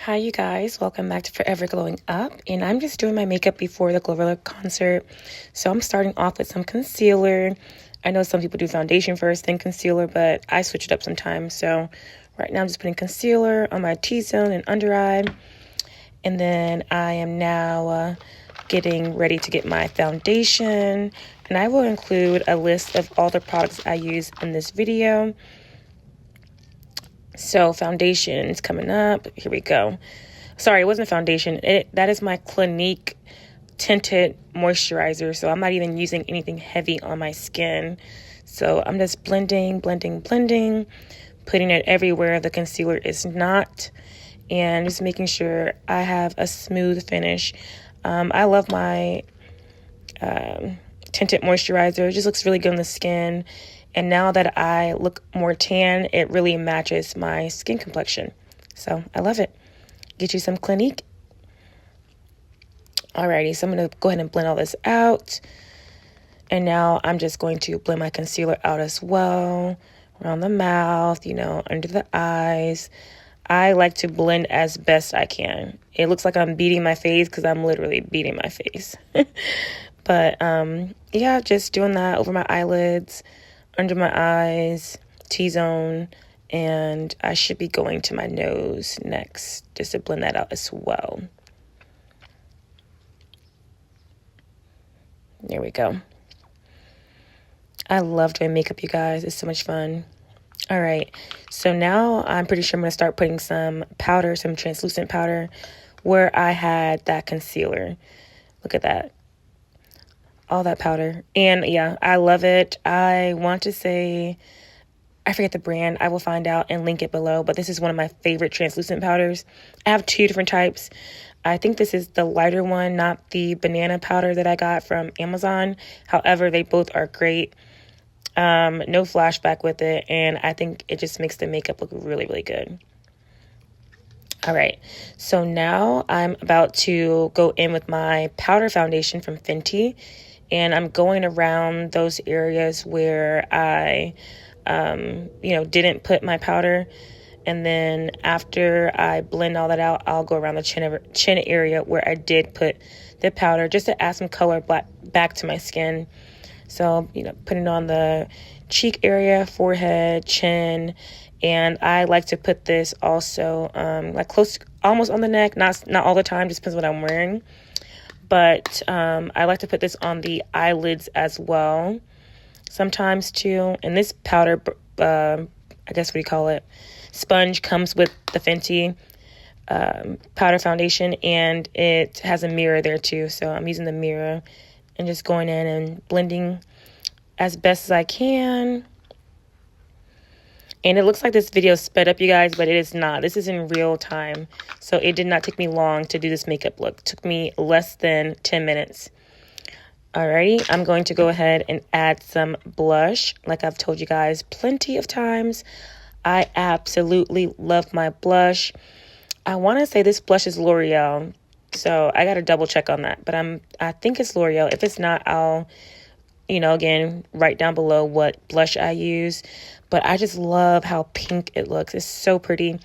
Hi, you guys. Welcome back to Forever Glowing Up. And I'm just doing my makeup before the Glorilla concert. So I'm starting off with some concealer. I know some people do foundation first, then concealer, but I switch it up sometimes. So right now I'm just putting concealer on my T-zone and under eye. And then I am now getting ready to get my foundation. And I will include a list of all the products I use in this video. So foundation's coming up. Here we go. Sorry, it wasn't a foundation. That is my Clinique tinted moisturizer. So I'm not even using anything heavy on my skin. So I'm just blending, putting it everywhere the concealer is not, and just making sure I have a smooth finish. I love my tinted moisturizer. It just looks really good on the skin. And now that I look more tan, it really matches my skin complexion. So I love it. Get you some Clinique. Alrighty, so I'm going to go ahead and blend all this out. And now I'm just going to blend my concealer out as well. Around the mouth, under the eyes. I like to blend as best I can. It looks like I'm beating my face because I'm literally beating my face. But yeah, just doing that over my eyelids, under my eyes, T-zone, and I should be going to my nose next just to blend that out as well. There we go. I love doing makeup, you guys. It's so much fun. All right, so now I'm pretty sure I'm going to start putting some powder, some translucent powder, where I had that concealer. Look at that. All that powder. And yeah, I love it. I want to say, I forget the brand. I will find out and link it below. But this is one of my favorite translucent powders. I have two different types. I think this is the lighter one, not the banana powder that I got from Amazon. However, they both are great. No flashback with it. And I think it just makes the makeup look really, really good. All right, so now I'm about to go in with my powder foundation from Fenty. And I'm going around those areas where I, didn't put my powder. And then after I blend all that out, I'll go around the chin area where I did put the powder just to add some color back to my skin. So, putting it on the cheek area, forehead, chin. And I like to put this also like close, almost on the neck, not all the time, just depends what I'm wearing. But I like to put this on the eyelids as well sometimes too. And this powder, I guess what do you call it, sponge comes with the Fenty powder foundation, and it has a mirror there too. So I'm using the mirror and just going in and blending as best as I can. And it looks like this video is sped up, you guys, but it is not. This is in real time. So it did not take me long to do this makeup look. It took me less than 10 minutes. Alrighty, I'm going to go ahead and add some blush. Like I've told you guys plenty of times, I absolutely love my blush. I want to say this blush is L'Oreal. So I got to double check on that. But I think it's L'Oreal. If it's not, I'll, again, write down below what blush I use. But I just love how pink it looks. It's so pretty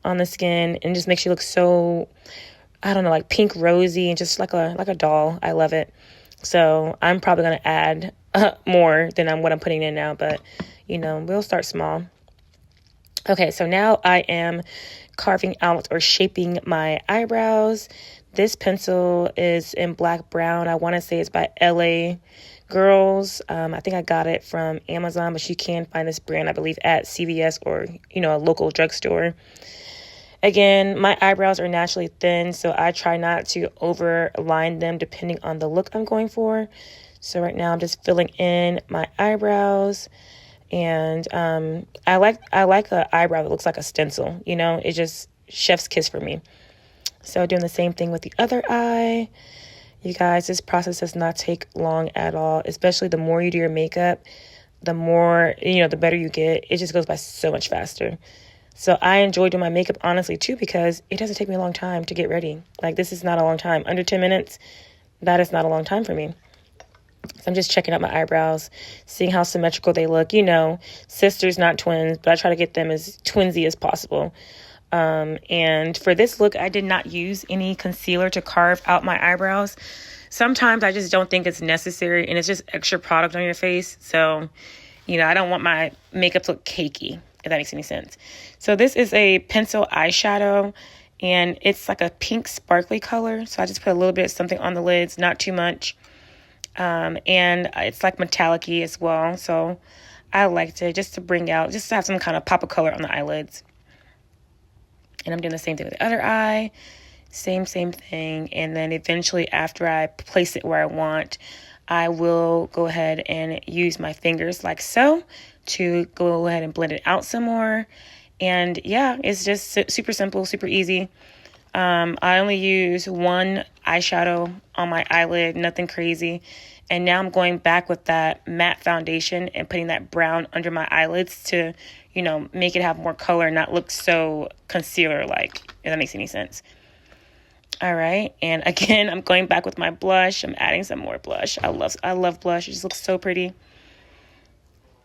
on the skin and just makes you look so, I don't know, like pink rosy and just like a doll. I love it. So I'm probably going to add more than what I'm putting in now. But, we'll start small. Okay, so now I am carving out or shaping my eyebrows. This pencil is in black brown. I want to say it's by LA Girls. I think I got it from Amazon, but you can find this brand, I believe, at CVS or, a local drugstore. Again, my eyebrows are naturally thin, so I try not to overline them depending on the look I'm going for. So right now I'm just filling in my eyebrows. And I like an eyebrow that looks like a stencil, it's just chef's kiss for me. So doing the same thing with the other eye. You guys, this process does not take long at all, especially the more you do your makeup, the more, the better you get. It just goes by so much faster. So I enjoy doing my makeup, honestly, too, because it doesn't take me a long time to get ready. Like, this is not a long time. Under 10 minutes, that is not a long time for me. So I'm just checking out my eyebrows, seeing how symmetrical they look. Sisters, not twins, but I try to get them as twinsy as possible. And for this look, I did not use any concealer to carve out my eyebrows. Sometimes I just don't think it's necessary, and it's just extra product on your face. So, you know, I don't want my makeup to look cakey, if that makes any sense. So this is a pencil eyeshadow, and it's like a pink sparkly color. So I just put a little bit of something on the lids, not too much. And it's like metallic-y as well. So I liked it just to bring out, just to have some kind of pop of color on the eyelids. And I'm doing the same thing with the other eye. Same thing. And then eventually after I place it where I want, I will go ahead and use my fingers like so to go ahead and blend it out some more. And yeah, it's just super simple, super easy. I only use one eyeshadow on my eyelid, nothing crazy. And now I'm going back with that matte foundation and putting that brown under my eyelids to, you know, make it have more color and not look so concealer-like, if that makes any sense. All right, and again, I'm going back with my blush. I'm adding some more blush. I love blush. It just looks so pretty.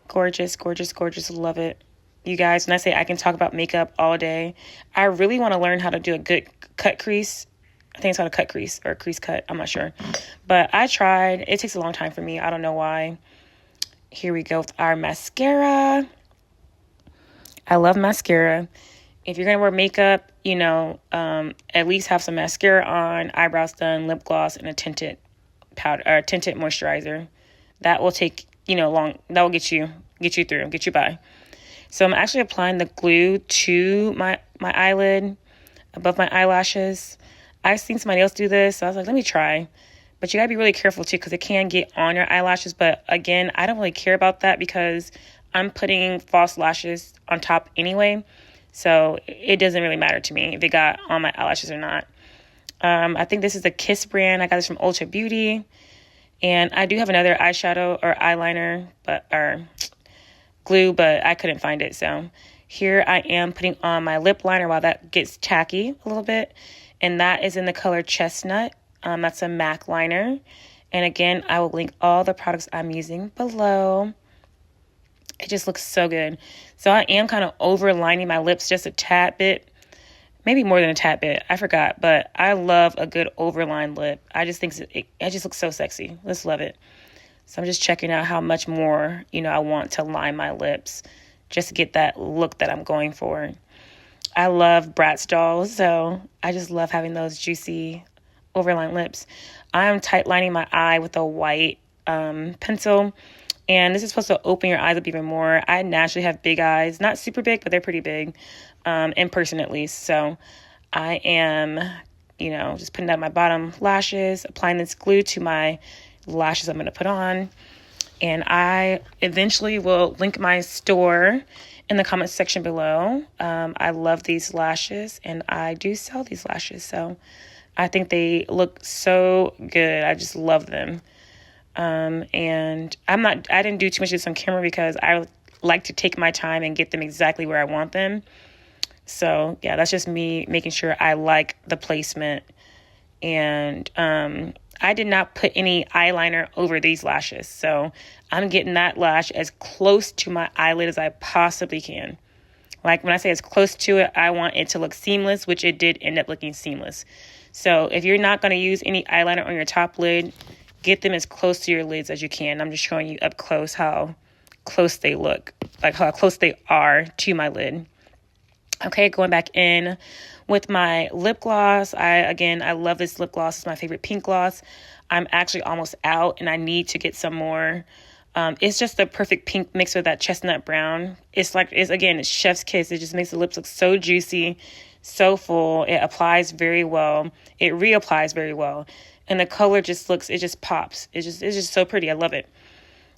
Gorgeous, gorgeous, gorgeous. Love it. You guys, when I say I can talk about makeup all day, I really want to learn how to do a good cut crease. I think it's called a cut crease or a crease cut. I'm not sure. But I tried. It takes a long time for me. I don't know why. Here we go with our mascara. I love mascara. If you're going to wear makeup, you know, at least have some mascara on, eyebrows done, lip gloss, and a tinted powder or tinted moisturizer. That will take, you know, that will get you through, get you by. So I'm actually applying the glue to my eyelid above my eyelashes. I've seen somebody else do this, so I was like, let me try. But you gotta be really careful too, because it can get on your eyelashes. But again, I don't really care about that because I'm putting false lashes on top anyway. So it doesn't really matter to me if it got on my eyelashes or not. I think this is the Kiss brand. I got this from Ulta Beauty. And I do have another eyeshadow or eyeliner, or glue, but I couldn't find it. So here I am putting on my lip liner while that gets tacky a little bit. And that is in the color Chestnut. That's a MAC liner. And again, I will link all the products I'm using below. It just looks so good. So I am kind of overlining my lips just a tad bit. Maybe more than a tad bit. I forgot. But I love a good overlined lip. I just think it just looks so sexy. Let's love it. So I'm just checking out how much more, you know, I want to line my lips just to get that look that I'm going for. I love Bratz dolls, so I just love having those juicy overlined lips. I am tight lining my eye with a white pencil. And this is supposed to open your eyes up even more. I naturally have big eyes. Not super big, but they're pretty big. In person at least. So I am, you know, just putting down my bottom lashes, applying this glue to my lashes I'm going to put on. And I eventually will link my store in the comments section below. I love these lashes, and I do sell these lashes. So I think they look so good. I just love them. And I didn't do too much of this on camera because I like to take my time and get them exactly where I want them. So yeah, that's just me making sure I like the placement. And, I did not put any eyeliner over these lashes. So I'm getting that lash as close to my eyelid as I possibly can. Like when I say as close to it, I want it to look seamless, which it did end up looking seamless. So if you're not going to use any eyeliner on your top lid, get them as close to your lids as you can. I'm just showing you up close how close they look, like how close they are to my lid. Okay, going back in with my lip gloss. I love this lip gloss. It's my favorite pink gloss. I'm actually almost out and I need to get some more. It's just the perfect pink mix with that chestnut brown. It's chef's kiss. It just makes the lips look so juicy, so full. It applies very well. It reapplies very well. And the color just pops. It's just so pretty. I love it.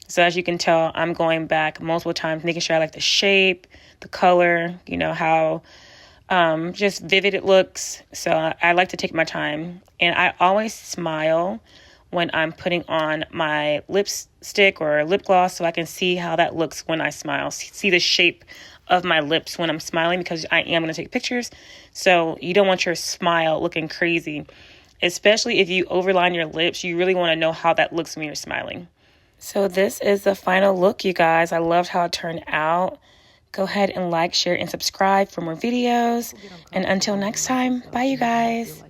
So as you can tell, I'm going back multiple times, making sure I like the shape, the color, you know, how just vivid it looks. So I like to take my time. And I always smile when I'm putting on my lipstick or lip gloss so I can see how that looks when I smile. See the shape of my lips when I'm smiling, because I am going to take pictures. So you don't want your smile looking crazy. Especially if you overline your lips, you really want to know how that looks when you're smiling. So this is the final look, you guys. I loved how it turned out. Go ahead and like, share, and subscribe for more videos. And until next time, bye you guys.